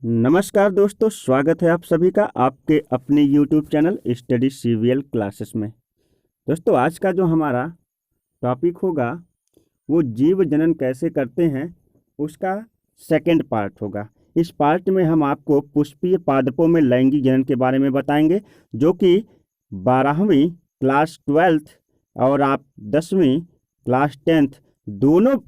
नमस्कार दोस्तों, स्वागत है आप सभी का आपके अपने YouTube channel study CVL classes में। दोस्तों, आज का जो हमारा टॉपिक होगा वो जीव जनन कैसे करते हैं उसका सेकंड पार्ट होगा। इस पार्ट में हम आपको पुष्पीय पादपों में लैंगिक जनन के बारे में बताएंगे, जो कि 12वीं क्लास 12th और आप 10वीं क्लास 10th दोनों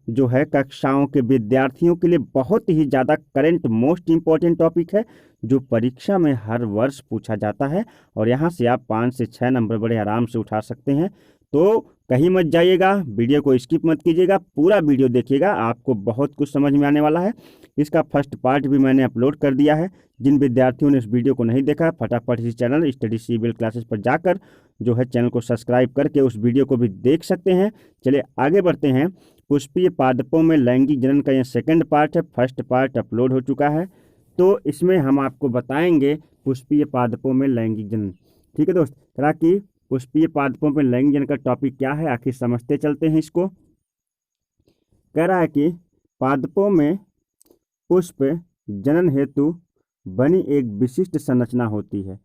जो है कक्षाओं के विद्यार्थियों के लिए बहुत ही ज़्यादा करंट मोस्ट इम्पॉर्टेंट टॉपिक है, जो परीक्षा में हर वर्ष पूछा जाता है और यहाँ से आप 5 से 6 नंबर बड़े आराम से उठा सकते हैं। तो कहीं मत जाइएगा, वीडियो को स्किप मत कीजिएगा, पूरा वीडियो देखिएगा, आपको बहुत कुछ समझ में आने वाला है। इसका फर्स्ट पार्ट भी मैंने अपलोड कर दिया है। जिन विद्यार्थियों ने इस वीडियो को नहीं देखा, फटाफट इस चैनल स्टडी सीवीएल क्लासेस पर जाकर जो है चैनल को सब्सक्राइब करके उस वीडियो को भी देख सकते हैं। चलिए आगे बढ़ते हैं। पुष्पीय पादपों में लैंगिक जनन का यह सेकंड पार्ट है। फर्स्ट पार्ट अपलोड हो चुका है, तो इसमें हम आपको बताएंगे पुष्पीय पादपों में लैंगिक जनन। ठीक है दोस्त, तरह की पुष्पीय पादपों में लैंगिक जनन का टॉपिक क्या है, आखिर समझते चलते हैं इसको। कह रहा है कि पादपों में पुष्प जनन हेतु बनी एक विशिष्ट संरचना होती है।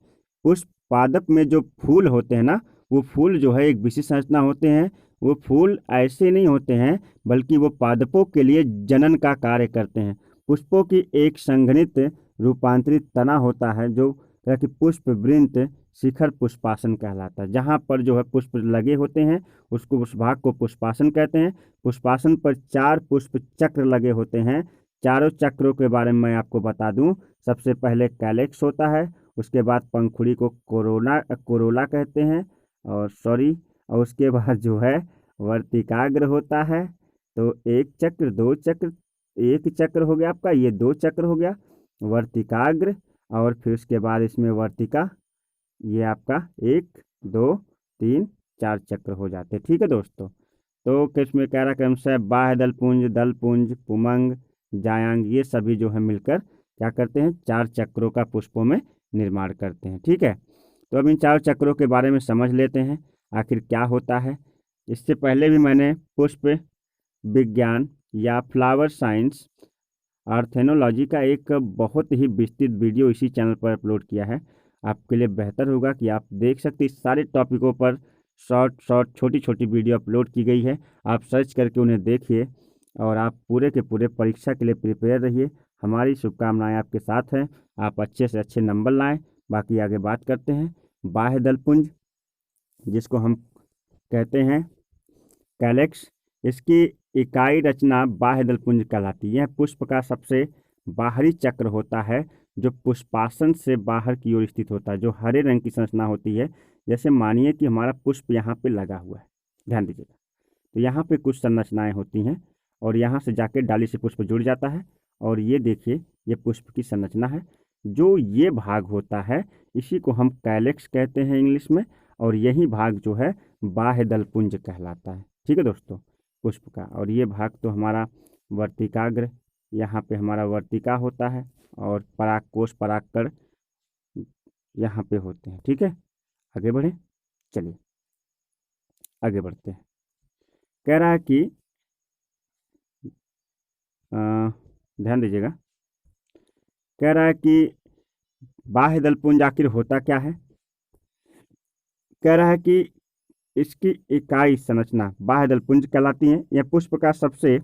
पुष्प पादप में जो फूल होते हैं ना, वो फूल जो है एक विशिष्ट संरचना होते हैं। वो फूल ऐसे नहीं होते हैं, बल्कि वो पादपों के लिए जनन का कार्य करते हैं। पुष्पों की एक संघनित रूपांतरित तना होता है, जो तरह की पुष्प वृंत शिखर पुष्पासन कहलाता है। जहाँ पर जो है पुष्प लगे होते हैं उसको, उस भाग को पुष्पासन कहते हैं। पुष्पासन पर 4 पुष्प चक्र लगे होते हैं। चारों चक्रों के बारे में मैं आपको बता दूं। सबसे पहले कैलेक्स होता है, उसके बाद पंखुड़ी को कोरोला कहते हैं, और उसके बाद जो है वर्तिकाग्र होता है। तो एक चक्र, 2 चक्र, एक चक्र हो गया आपका, ये 2 चक्र हो गया वर्तिकाग्र, और फिर उसके बाद इसमें वर्तिका, ये आपका 1 2 3 4 चक्र हो जाते हैं। ठीक है दोस्तों, तो किसमें कह रहा क्रमशः बाह्य दलपुंज, पुमंग, जायांग, ये सभी जो है मिलकर क्या करते हैं, 4 चक्रों का पुष्पों में निर्माण करते हैं। ठीक है, तो अब इन 4 चक्रों के बारे में समझ लेते हैं आखिर क्या होता है। इससे पहले भी मैंने पुष्प विज्ञान या फ्लावर साइंस आर्थेनोलॉजी का एक बहुत ही विस्तृत वीडियो इसी चैनल पर अपलोड किया है। आपके लिए बेहतर होगा कि आप देख सकते, इस सारे टॉपिकों पर शॉर्ट छोटी छोटी वीडियो अपलोड की गई है। आप सर्च करके उन्हें देखिए और आप पूरे के पूरे परीक्षा के लिए प्रिपेयर रहिए। हमारी शुभकामनाएं आपके साथ हैं, आप अच्छे से अच्छे नंबर लाएं। बाकी आगे बात करते हैं। बाह्य दलपुंज, जिसको हम कहते हैं कैलेक्स, इसकी इकाई रचना बाह्य दलपुंज कहलाती है। यह पुष्प का सबसे बाहरी चक्र होता है, जो पुष्पासन से बाहर की ओर स्थित होता है, जो हरे रंग की संरचना होती है। जैसे मानिए कि हमारा पुष्प यहाँ पे लगा हुआ है, ध्यान दीजिएगा, तो यहाँ पे कुछ संरचनाएं होती हैं और यहाँ से जाके डाली से पुष्प जुड़ जाता है। और ये देखिए, ये पुष्प की संरचना है। जो ये भाग होता है इसी को हम कैलेक्स कहते हैं इंग्लिश में, और यही भाग जो है बाह्य दलपुंज कहलाता है। ठीक है दोस्तों, पुष्प का। और ये भाग तो हमारा वर्तिकाग्र, यहाँ पे हमारा वर्तिका होता है, और परागकोश परागकण यहाँ पे होते हैं। ठीक है, आगे बढ़े, चलिए आगे बढ़ते हैं। कह रहा है कि ध्यान दीजिएगा, कह रहा है कि बाह्य दलपुंज आखिर होता क्या है। कह रहा है कि इसकी इकाई संरचना बाह्य दलपुंज कहलाती है। यह पुष्प का सबसे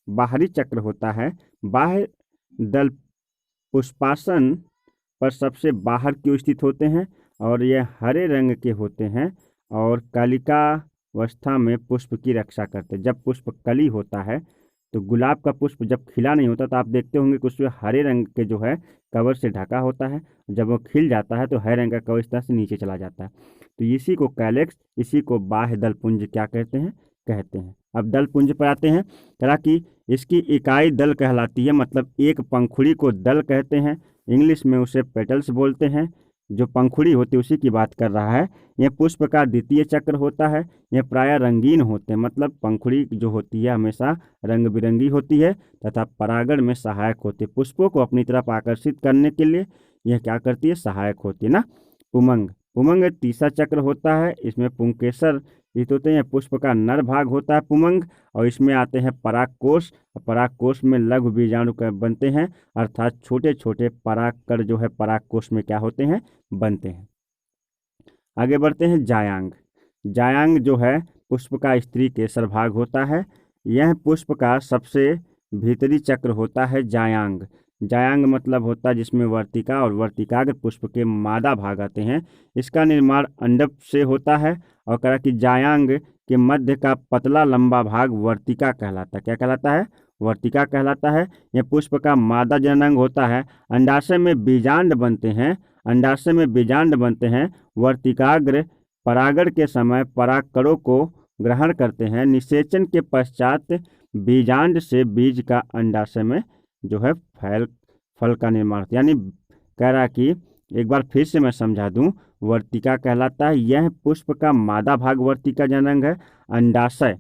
बाहरी चक्र होता है। बाह्य दल पुष्पासन पर सबसे बाहर की ओर स्थित होते हैं और यह हरे रंग के होते हैं और कलिकावस्था में पुष्प की रक्षा करते हैं। जब पुष्प कली होता है, तो गुलाब का पुष्प जब खिला नहीं होता तो आप देखते होंगे कि उसमें हरे रंग के जो है कवर से ढका होता है। जब वो खिल जाता है तो हरे रंग का कवर इस तरह से नीचे चला जाता है। तो इसी को कैलेक्स, इसी को बाह्य दलपुंज क्या कहते हैं। अब दलपुंज पर आते हैं। तरह की इसकी इकाई दल कहलाती है, मतलब एक पंखुड़ी को दल कहते हैं। इंग्लिश में उसे पेटल्स बोलते हैं। जो पंखुड़ी होती है उसी की बात कर रहा है। यह पुष्प का द्वितीय चक्र होता है। यह प्रायः रंगीन होते हैं, मतलब पंखुड़ी जो होती है हमेशा रंग बिरंगी होती है तथा परागण में सहायक होती है। पुष्पों को अपनी तरफ आकर्षित करने के लिए यह क्या करती है, सहायक होती है ना। पुमंग, पुमंग तीसरा चक्र होता है, इसमें पुंकेसर स्थित होते हैं। पुष्प का नर भाग होता है पुमंग, और इसमें आते हैं परागकोश। परागकोश में लघु बीजाणु बनते हैं, अर्थात छोटे छोटे परागकण जो है परागकोश में क्या होते हैं, बनते हैं। आगे बढ़ते हैं जायांग। जायांग जो है पुष्प का स्त्री केसर भाग होता है। यह पुष्प का सबसे भीतरी चक्र होता है जायांग। जायांग मतलब होता है जिसमें वर्तिका और वर्तिकाग्र पुष्प के मादा भाग आते हैं। इसका निर्माण अंडप से होता है, और कहा कि जायांग के मध्य का पतला लंबा भाग वर्तिका कहलाता है। क्या कहलाता है, वर्तिका कहलाता है। यह पुष्प का मादा जननांग होता है। अंडाशय में बीजांड बनते हैं, अंडाशय में बीजांड बनते हैं। वर्तिकाग्र परागण के समय परागकणों को ग्रहण करते हैं। निषेचन के पश्चात बीजांड से बीज का अंडाशय में जो है फल का निर्माण होता है। यानी कह रहा कि एक बार फिर से मैं समझा दूं, वर्तिका कहलाता है। यह पुष्प का मादा भाग वर्तिका जननांग है। अंडाशय,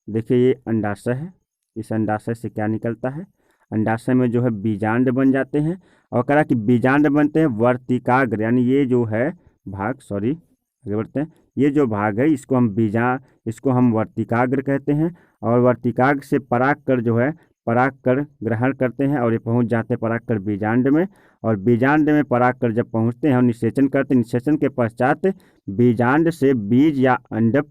देखिए ये अंडाशय है, इस अंडाशय से क्या निकलता है, अंडाशय में जो है बीजांड बन जाते हैं, और कह रहा कि बीजांड बनते हैं वर्तिकाग्र, यानी ये जो है भाग, सॉरी आगे बढ़ते हैं, ये जो भाग है इसको हम वर्तिकाग्र कहते हैं। और वर्तिकाग्र से परागकण जो है परागकण ग्रहण करते हैं, और ये पहुंच जाते हैं परागकण बीजांड में, और बीजांड में परागकण जब पहुंचते हैं और निषेचन करते हैं। निषेचन के पश्चात बीजांड से बीज या अंडप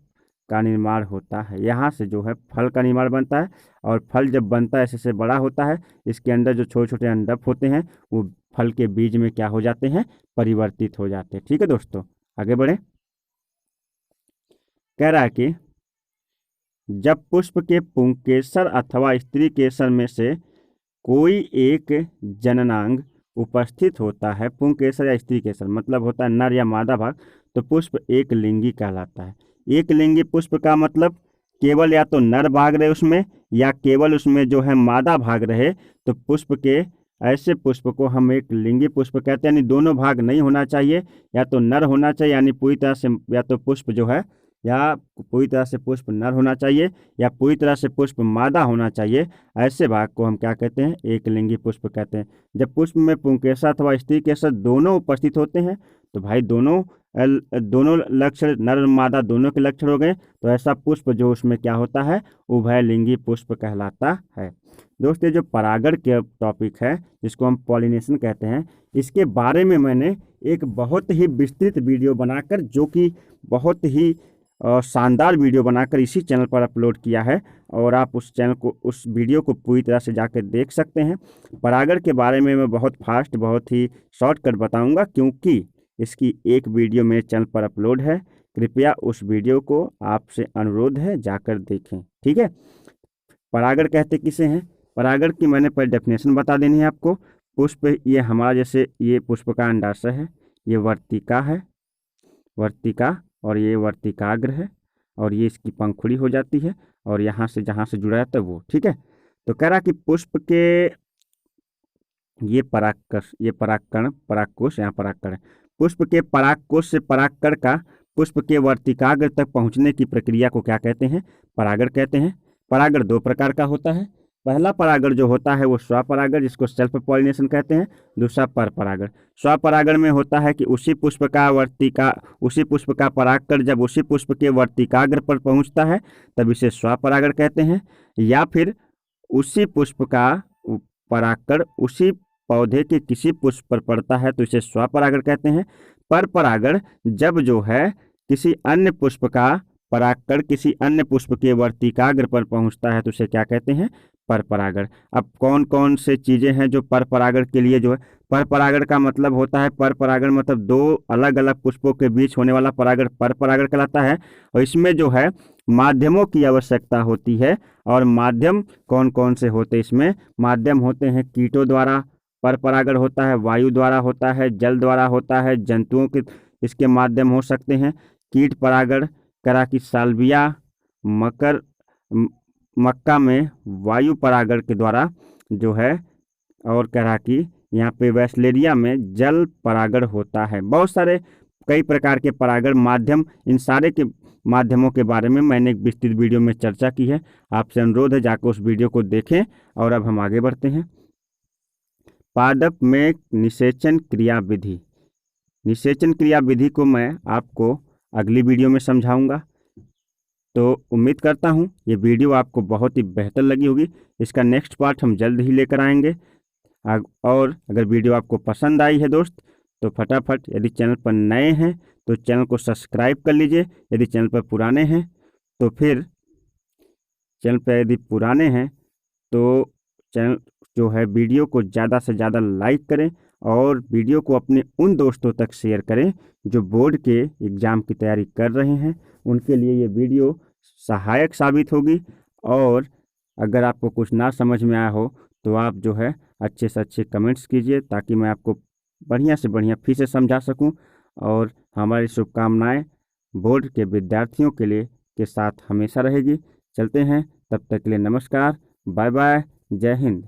का निर्माण होता है। यहाँ से जो है फल का निर्माण बनता है, और फल जब बनता है ऐसे बड़ा होता है, इसके अंदर जो छोटे छोटे अंडप होते हैं वो फल के बीज में क्या हो जाते हैं, परिवर्तित हो जाते हैं। ठीक है दोस्तों, आगे बढ़े। कह रहा है कि जब पुष्प के पुंकेसर अथवा स्त्री केसर में से कोई एक जननांग उपस्थित होता है, पुंकेसर या स्त्री केसर मतलब होता है नर या मादा भाग, तो पुष्प एक लिंगी कहलाता है। एक लिंगी पुष्प का मतलब केवल या तो नर भाग रहे उसमें, या केवल उसमें जो है मादा भाग रहे, तो पुष्प के ऐसे पुष्प को हम एक लिंगी पुष्प कहते हैं। यानी दोनों भाग नहीं होना चाहिए, या तो नर होना चाहिए, यानी पूरी तरह से, या तो पुष्प जो है या पूरी तरह से पुष्प नर होना चाहिए, या पूरी तरह से पुष्प मादा होना चाहिए। ऐसे भाग को हम क्या कहते हैं, एक लिंगी पुष्प कहते हैं। जब पुष्प में पुंकेसर अथवा स्त्री केसर दोनों उपस्थित होते हैं, तो भाई दोनों लक्षण, नर मादा दोनों के लक्षण हो गए, तो ऐसा पुष्प जो उसमें क्या होता है, उभयलिंगी पुष्प कहलाता है। दोस्तों, जो परागण के टॉपिक है जिसको हम पॉलिनेशन कहते हैं, इसके बारे में मैंने एक बहुत ही विस्तृत वीडियो बनाकर, जो कि बहुत ही शानदार वीडियो बनाकर इसी चैनल पर अपलोड किया है, और आप उस वीडियो को पूरी तरह से जाकर देख सकते हैं। परागण के बारे में मैं बहुत फास्ट, बहुत ही शॉर्टकट बताऊंगा, क्योंकि इसकी एक वीडियो मेरे चैनल पर अपलोड है। कृपया उस वीडियो को, आपसे अनुरोध है, जाकर देखें। ठीक है। परागण कहते किसे हैं, परागण की मैंने पहले डेफिनेशन बता देनी है आपको। पुष्प, ये हमारा जैसे ये पुष्प का अंडाशय है, ये वर्तिका है, वर्तिका, और ये वर्तिकाग्र है, और ये इसकी पंखुड़ी हो जाती है, और यहाँ से जहाँ से जुड़ा जाता है वो। ठीक है। तो कह रहा कि पुष्प के ये परागकश, ये परागकण, परागकोश, यहाँ परागकण है। पुष्प के परागकोश से परागकण का पुष्प के वर्तिकाग्र तक पहुँचने की प्रक्रिया को क्या कहते हैं, परागण कहते हैं। परागण दो प्रकार का होता है। पहला परागण जो होता है वो स्वपरागण, जिसको सेल्फ पॉलिनेशन कहते हैं। दूसरा पर परागण। स्वपरागण में होता है कि उसी पुष्प का परागकण जब उसी पुष्प के वर्तिकाग्र पर पहुंचता है तब इसे स्वपरागण कहते हैं। या फिर उसी पुष्प का परागकण उसी पौधे के किसी पुष्प पर पड़ता है तो इसे स्वपरागण कहते हैं। पर परागण जब जो है किसी अन्य पुष्प का परागकण किसी अन्य पुष्प के वर्तिकाग्र पर पहुंचता है तो उसे क्या कहते हैं, पर परागण। अब कौन कौन से चीज़ें हैं जो पर परागण के लिए जो है, पर परागण का मतलब होता है, पर परागण मतलब दो अलग अलग पुष्पों के बीच होने वाला परागण पर परागण कहलाता है। और इसमें जो है माध्यमों की आवश्यकता होती है। और माध्यम कौन कौन से होते हैं, इसमें माध्यम होते हैं कीटों द्वारा पर परागण होता है, वायु द्वारा होता है, जल द्वारा होता है, जंतुओं के इसके माध्यम हो सकते हैं। कीट परागण करा कि साल्विया मक्का में वायु परागण के द्वारा जो है, और करा कि यहाँ पे वेस्लेरिया में जल परागण होता है। बहुत सारे कई प्रकार के परागण माध्यम, इन सारे के माध्यमों के बारे में मैंने एक विस्तृत वीडियो में चर्चा की है। आपसे अनुरोध है जाकर उस वीडियो को देखें। और अब हम आगे बढ़ते हैं। पादप में निषेचन क्रिया विधि। निषेचन क्रिया विधि को मैं आपको अगली वीडियो में समझाऊंगा। तो उम्मीद करता हूं ये वीडियो आपको बहुत ही बेहतर लगी होगी। इसका नेक्स्ट पार्ट हम जल्द ही लेकर आएंगे। और अगर वीडियो आपको पसंद आई है दोस्त, तो फटाफट यदि चैनल पर नए हैं तो चैनल को सब्सक्राइब कर लीजिए। यदि चैनल पर पुराने हैं तो फिर चैनल पर यदि पुराने हैं तो चैनल जो है वीडियो को ज़्यादा से ज़्यादा लाइक करें और वीडियो को अपने उन दोस्तों तक शेयर करें जो बोर्ड के एग्ज़ाम की तैयारी कर रहे हैं। उनके लिए ये वीडियो सहायक साबित होगी। और अगर आपको कुछ ना समझ में आया हो तो आप जो है अच्छे से अच्छे कमेंट्स कीजिए, ताकि मैं आपको बढ़िया से बढ़िया फिर से समझा सकूं। और हमारी शुभकामनाएं बोर्ड के विद्यार्थियों के लिए के साथ हमेशा रहेगी। चलते हैं, तब तक के लिए नमस्कार, बाय बाय, जय हिंद।